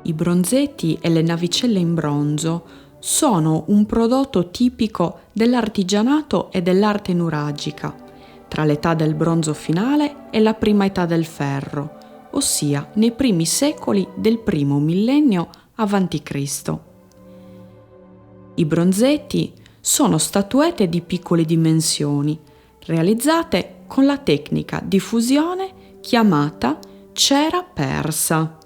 I bronzetti e le navicelle in bronzo sono un prodotto tipico dell'artigianato e dell'arte nuragica, tra l'età del bronzo finale e la prima età del ferro, ossia nei primi secoli del primo millennio a.C. I bronzetti sono statuette di piccole dimensioni, realizzate con la tecnica di fusione chiamata cera persa.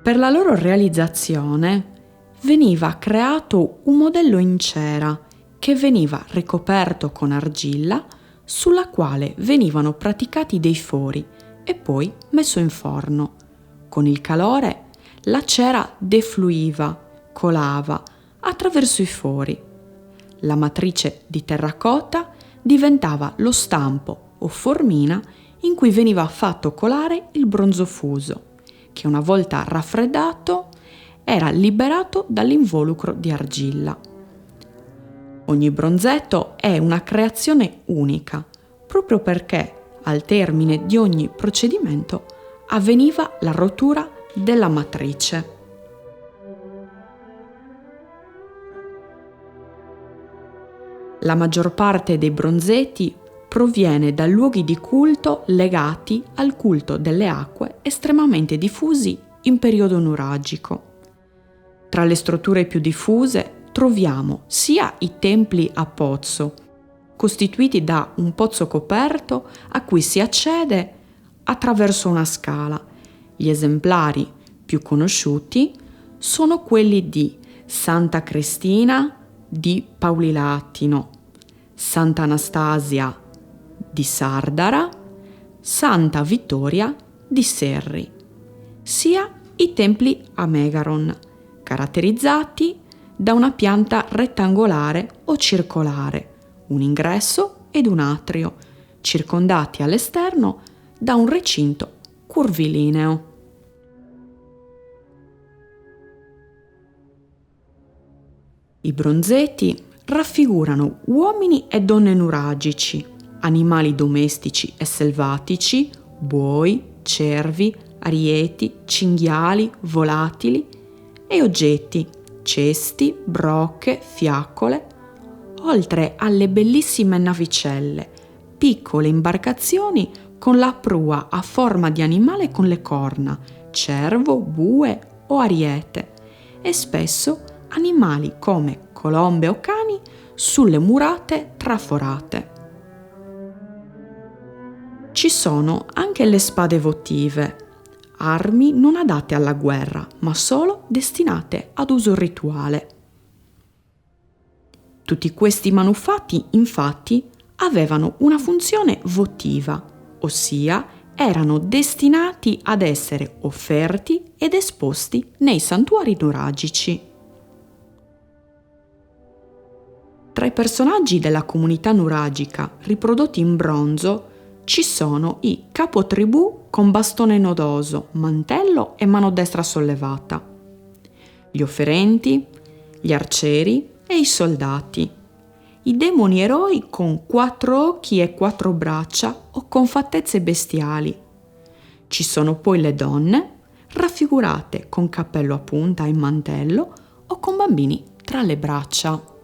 Per la loro realizzazione veniva creato un modello in cera che veniva ricoperto con argilla sulla quale venivano praticati dei fori e poi messo in forno. Con il calore la cera defluiva, colava attraverso i fori. La matrice di terracotta diventava lo stampo o formina in cui veniva fatto colare il bronzo fuso, che una volta raffreddato era liberato dall'involucro di argilla. Ogni bronzetto è una creazione unica, proprio perché al termine di ogni procedimento avveniva la rottura della matrice. La maggior parte dei bronzetti proviene da luoghi di culto legati al culto delle acque estremamente diffusi in periodo nuragico. Tra le strutture più diffuse troviamo sia i templi a pozzo, costituiti da un pozzo coperto a cui si accede attraverso una scala. Gli esemplari più conosciuti sono quelli di Santa Cristina di Paulilatino, Santa Anastasia di Sardara, Santa Vittoria di Serri, sia i templi a Megaron, caratterizzati da una pianta rettangolare o circolare, un ingresso ed un atrio, circondati all'esterno da un recinto curvilineo. I bronzetti raffigurano uomini e donne nuragici, animali domestici e selvatici, buoi, cervi, arieti, cinghiali, volatili e oggetti, cesti, brocche, fiaccole, oltre alle bellissime navicelle, piccole imbarcazioni con la prua a forma di animale con le corna, cervo, bue o ariete, e spesso animali come colombe o cani sulle murate traforate. Ci sono anche le spade votive, armi non adatte alla guerra, ma solo destinate ad uso rituale. Tutti questi manufatti, infatti, avevano una funzione votiva, ossia erano destinati ad essere offerti ed esposti nei santuari nuragici. Tra i personaggi della comunità nuragica riprodotti in bronzo ci sono i capotribù con bastone nodoso, mantello e mano destra sollevata, gli offerenti, gli arcieri e i soldati, i demoni eroi con 4 occhi e 4 braccia o con fattezze bestiali. Ci sono poi le donne, raffigurate con cappello a punta e mantello o con bambini tra le braccia.